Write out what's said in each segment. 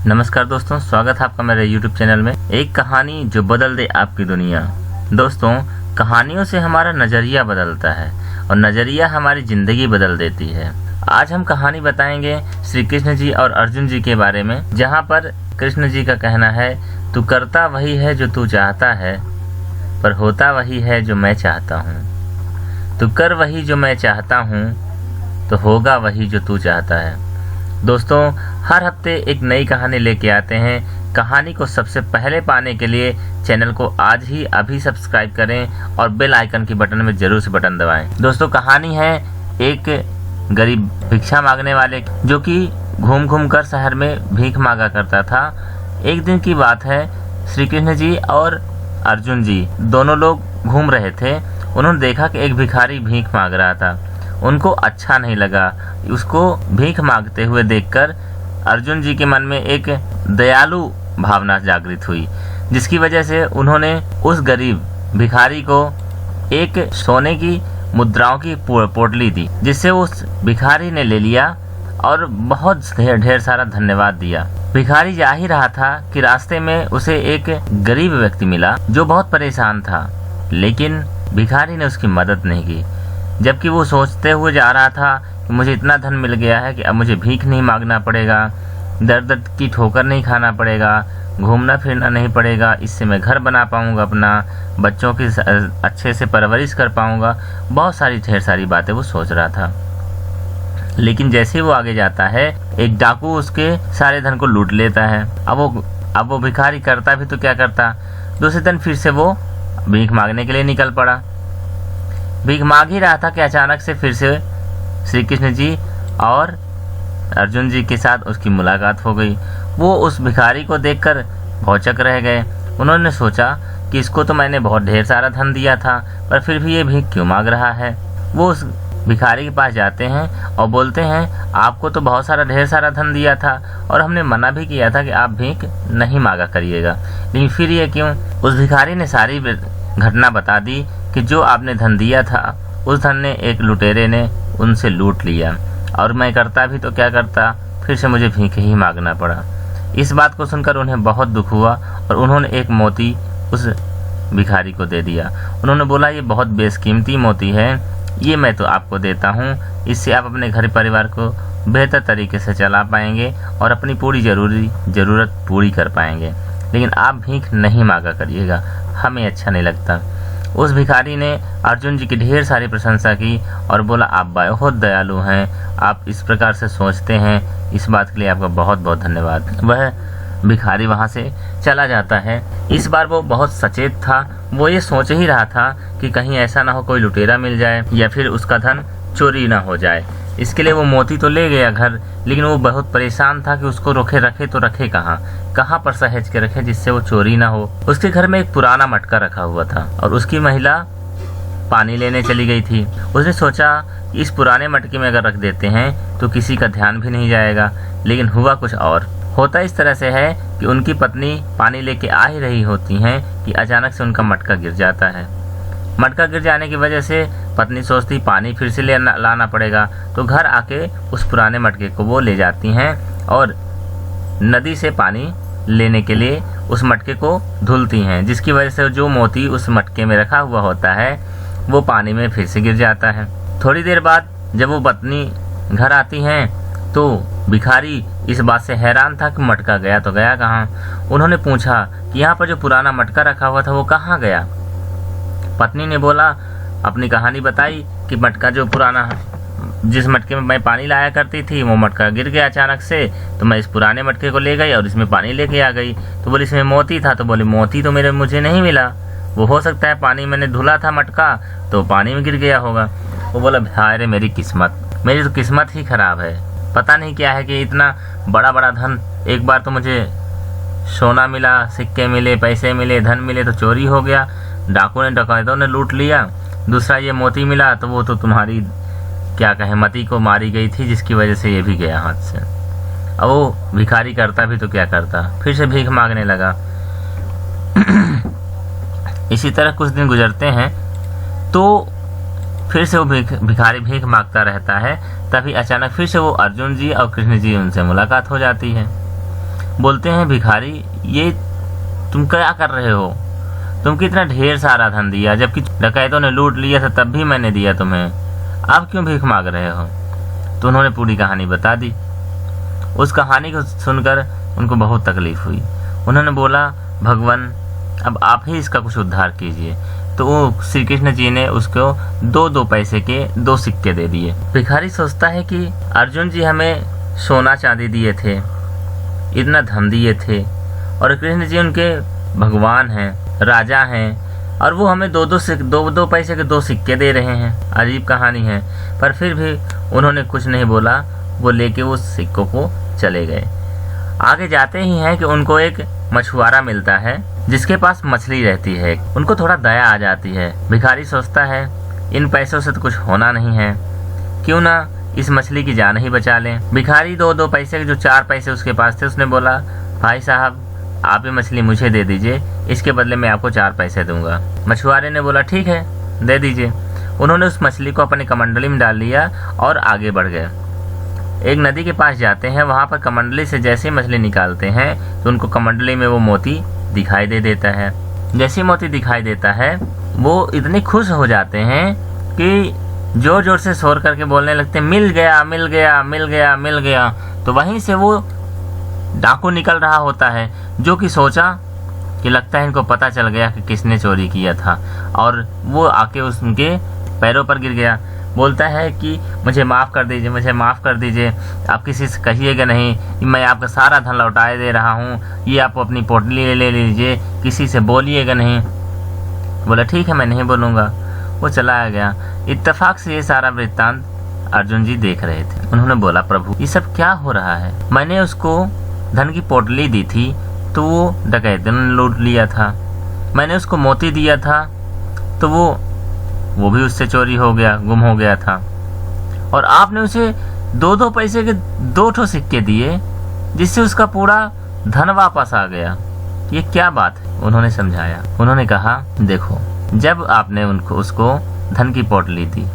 नमस्कार दोस्तों, स्वागत है आपका मेरे YouTube चैनल में। एक कहानी जो बदल दे आपकी दुनिया। दोस्तों, कहानियों से हमारा नज़रिया बदलता है और नज़रिया हमारी ज़िंदगी बदल देती है। आज हम कहानी बताएंगे श्री कृष्ण जी और अर्जुन जी के बारे में, जहाँ पर कृष्ण जी का कहना है, तू करता वही है जो तू चाहता है, पर होता वही है जो मैं चाहता हूँ। तू कर वही जो मैं चाहता हूँ, तो होगा वही जो तू चाहता है। दोस्तों, हर हफ्ते एक नई कहानी लेके आते हैं। कहानी को सबसे पहले पाने के लिए चैनल को आज ही अभी सब्सक्राइब करें और बेल आइकन की बटन में जरूर से बटन दबाएं। दोस्तों, कहानी है एक गरीब भिक्षा मांगने वाले, जो कि घूम घूम कर शहर में भीख मांगा करता था। एक दिन की बात है, श्री कृष्ण जी और अर्जुन जी दोनों लोग घूम रहे थे। उन्होंने देखा कि एक भिखारी भीख मांग रहा था। उनको अच्छा नहीं लगा। उसको भीख मांगते हुए देखकर अर्जुन जी के मन में एक दयालु भावना जागृत हुई, जिसकी वजह से उन्होंने उस गरीब भिखारी को एक सोने की मुद्राओं की पोटली दी, जिससे उस भिखारी ने ले लिया और बहुत ढेर सारा धन्यवाद दिया। भिखारी जा ही रहा था कि रास्ते में उसे एक गरीब व्यक्ति मिला जो बहुत परेशान था, लेकिन भिखारी ने उसकी मदद नहीं की। जबकि वो सोचते हुए जा रहा था कि मुझे इतना धन मिल गया है कि अब मुझे भीख नहीं मांगना पड़ेगा, दर दर की ठोकर नहीं खाना पड़ेगा, घूमना फिरना नहीं पड़ेगा, इससे मैं घर बना पाऊंगा, अपना बच्चों की अच्छे से परवरिश कर पाऊंगा। बहुत सारी ढेर सारी बातें वो सोच रहा था। लेकिन जैसे ही वो आगे जाता है, एक डाकू उसके सारे धन को लूट लेता है। अब वो भिखारी करता भी तो क्या करता, दूसरे दिन फिर से वो भीख मांगने के लिए निकल पड़ा। भीख मांग ही रहा था कि अचानक से फिर से श्री कृष्ण जी और अर्जुन जी के साथ उसकी मुलाकात हो गई। वो उस भिखारी को देखकर भौचक रह गए। उन्होंने सोचा कि इसको तो मैंने बहुत ढेर सारा धन दिया था, पर फिर भी ये भीख क्यों मांग रहा है। वो उस भिखारी के पास जाते हैं और बोलते हैं, आपको तो बहुत सारा ढेर सारा धन दिया था और हमने मना भी किया था कि आप भीख नहीं मांगा करिएगा, लेकिन फिर ये क्यों। उस भिखारी ने सारी घटना बता दी कि जो आपने धन दिया था, उस धन ने एक लुटेरे ने उनसे लूट लिया, और मैं करता भी तो क्या करता, फिर से मुझे भीख ही मांगना पड़ा। इस बात को सुनकर उन्हें बहुत दुख हुआ और उन्होंने एक मोती उस भिखारी को दे दिया। उन्होंने बोला, ये बहुत बेशकीमती मोती है, ये मैं तो आपको देता हूँ, इससे आप अपने घर परिवार को बेहतर तरीके से चला पाएंगे और अपनी पूरी ज़रूरत पूरी कर पाएंगे, लेकिन आप भीख नहीं मांगा करिएगा, हमें अच्छा नहीं लगता। उस भिखारी ने अर्जुन जी की ढेर सारी प्रशंसा की और बोला, आप बहुत दयालु हैं, आप इस प्रकार से सोचते हैं, इस बात के लिए आपका बहुत बहुत धन्यवाद। वह भिखारी वहाँ से चला जाता है। इस बार वो बहुत सचेत था। वो ये सोच ही रहा था कि कहीं ऐसा ना हो कोई लुटेरा मिल जाए या फिर उसका धन चोरी ना हो जाए। इसके लिए वो मोती तो ले गया घर, लेकिन वो बहुत परेशान था कि उसको रखे तो रखे कहाँ पर सहेज के रखे जिससे वो चोरी ना हो। उसके घर में एक पुराना मटका रखा हुआ था और उसकी महिला पानी लेने चली गई थी। उसने सोचा कि इस पुराने मटके में अगर रख देते हैं तो किसी का ध्यान भी नहीं जाएगा, लेकिन हुआ कुछ और। होता इस तरह से है कि उनकी पत्नी पानी लेके आ ही रही होती हैं कि अचानक से उनका मटका गिर जाता है। मटका गिर जाने की वजह से पत्नी सोचती पानी फिर से लाना पड़ेगा, तो घर आके उस पुराने मटके को वो ले जाती हैं और नदी से पानी लेने के लिए उस मटके को धुलती हैं, जिसकी वजह से जो मोती उस मटके में रखा हुआ होता है वो पानी में फिर से गिर जाता है। थोड़ी देर बाद जब वो पत्नी घर आती हैं तो भिखारी इस बात से हैरान था कि मटका गया तो गया कहाँ। उन्होंने पूछा कि यहाँ पर जो पुराना मटका रखा हुआ था वो कहाँ गया। पत्नी ने बोला, अपनी कहानी बताई कि मटका जो पुराना, जिस मटके में मैं पानी लाया करती थी, वो मटका गिर गया अचानक से, तो मैं इस पुराने मटके को ले गई और इसमें पानी लेके आ गई। तो बोली, इसमें मोती था। तो बोली, मोती तो मुझे नहीं मिला, वो हो सकता है पानी मैंने धुला था मटका तो पानी में गिर गया होगा। वो बोला, हाय रे मेरी किस्मत, मेरी तो किस्मत ही खराब है, पता नहीं क्या है कि इतना बड़ा बड़ा धन, एक बार तो मुझे सोना मिला, सिक्के मिले, पैसे मिले, धन मिले, तो चोरी हो गया, डाकू ने डकैतों ने लूट लिया। दूसरा ये मोती मिला तो वो तो तुम्हारी क्या कहे मती को मारी गई थी, जिसकी वजह से ये भी गया हाथ से। अब वो भिखारी करता भी तो क्या करता, फिर से भीख मांगने लगा। इसी तरह कुछ दिन गुजरते हैं तो फिर से वो भिखारी भीख मांगता रहता है। तभी अचानक फिर से वो अर्जुन जी और कृष्ण जी उनसे मुलाकात हो जाती है। बोलते हैं भिखारी, ये तुम क्या कर रहे हो? तुम कितना ढेर सारा धन दिया, जबकि डकैतों ने लूट लिया था तब भी मैंने दिया तुम्हें, आप क्यों भीख मांग रहे हो? तो उन्होंने पूरी कहानी बता दी। उस कहानी को सुनकर उनको बहुत तकलीफ हुई। उन्होंने बोला, भगवान अब आप ही इसका कुछ उद्धार कीजिए। तो वो श्री कृष्ण जी ने उसको 2-2 पैसे के 2 सिक्के दे दिए। भिखारी सोचता है कि अर्जुन जी हमें सोना चांदी दिए थे, इतना धन दिए थे, और कृष्ण जी उनके भगवान हैं, राजा हैं, और वो हमें 2-2 पैसे के 2 सिक्के दे रहे हैं। अजीब कहानी है। पर फिर भी उन्होंने कुछ नहीं बोला, वो लेके उस सिक्कों को चले गए। आगे जाते ही हैं कि उनको एक मछुआरा मिलता है जिसके पास मछली रहती है। उनको थोड़ा दया आ जाती है। भिखारी सोचता है इन पैसों से तो कुछ होना नहीं है, क्यों ना इस मछली की जान ही बचा लें। भिखारी 2-2 पैसे के जो 4 पैसे उसके पास थे, उसने बोला, भाई साहब आप ये मछली मुझे दे दीजिए, इसके बदले मैं आपको 4 पैसे दूंगा। मछुआरे ने बोला ठीक है दे दीजिए। उन्होंने उस मछली को अपनी कमंडली में डाल लिया और आगे बढ़ गए। एक नदी के पास जाते हैं, वहां पर कमंडली से जैसे ही मछली निकालते हैं तो उनको कमंडली में वो मोती दिखाई दे देता है। जैसे मोती दिखाई देता है वो इतने खुश हो जाते हैं कि जोर जोर से शोर करके बोलने लगते हैं, मिल गया मिल गया मिल गया मिल गया। तो वहीं से वो डाकू निकल रहा होता है, जो कि सोचा कि लगता है इनको पता चल गया कि किसने चोरी किया था, और वो आके उनके पैरों पर गिर गया। बोलता है कि मुझे माफ़ कर दीजिए, मुझे माफ़ कर दीजिए, आप किसी से कहिएगा नहीं कि मैं आपका सारा धन लौटाए दे रहा हूँ, ये आप अपनी पोटली ले लीजिए, किसी से बोलिएगा नहीं। बोला ठीक है मैं नहीं बोलूँगा। वो चला गया। इत्तेफाक से ये सारा वृत्तांत अर्जुन जी देख रहे थे। उन्होंने बोला, प्रभु ये सब क्या हो रहा है? मैंने उसको धन की पोटली दी थी तो वो डकैतों ने लूट लिया था, मैंने उसको मोती दिया था तो वो भी उससे चोरी हो गया, गुम हो गया था, और आपने उसे 2-2 पैसे के 2 सिक्के दिए जिससे उसका पूरा धन वापस आ गया। ये क्या बात है? उन्होंने समझाया। उन्होंने कहा, देखो जब आपने उसको धन की पोटली दी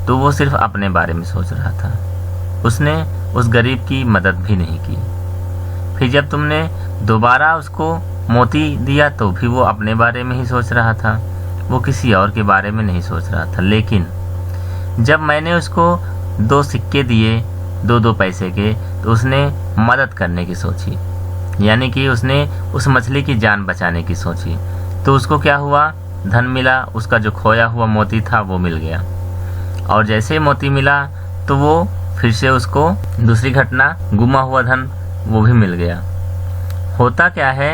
तो वो सिर्फ अपने बारे में सोच रहा था, उसने उस गरीब की मदद भी नहीं की। फिर जब तुमने दोबारा उसको मोती दिया तो भी वो अपने बारे में ही सोच रहा था, वो किसी और के बारे में नहीं सोच रहा था। लेकिन जब मैंने उसको 2 सिक्के दिए 2-2 पैसे के तो उसने मदद करने की सोची, यानी कि उसने उस मछली की जान बचाने की सोची। तो उसको क्या हुआ, धन मिला, उसका जो खोया हुआ मोती था वो मिल गया, और जैसे मोती मिला तो वो फिर से उसको दूसरी घटना, गुमा हुआ धन वो भी मिल गया। होता क्या है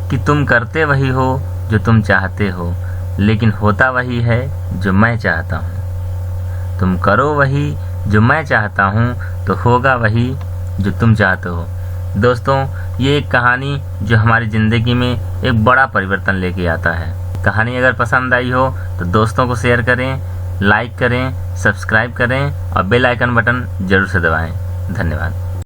कि तुम करते वही हो जो तुम चाहते हो, लेकिन होता वही है जो मैं चाहता हूँ। तुम करो वही जो मैं चाहता हूँ तो होगा वही जो तुम चाहते हो। दोस्तों ये एक कहानी जो हमारी ज़िंदगी में एक बड़ा परिवर्तन लेके आता है। कहानी अगर पसंद आई हो तो दोस्तों को शेयर करें, लाइक करें, सब्सक्राइब करें और बेल आइकन बटन जरूर से दबाएं। धन्यवाद।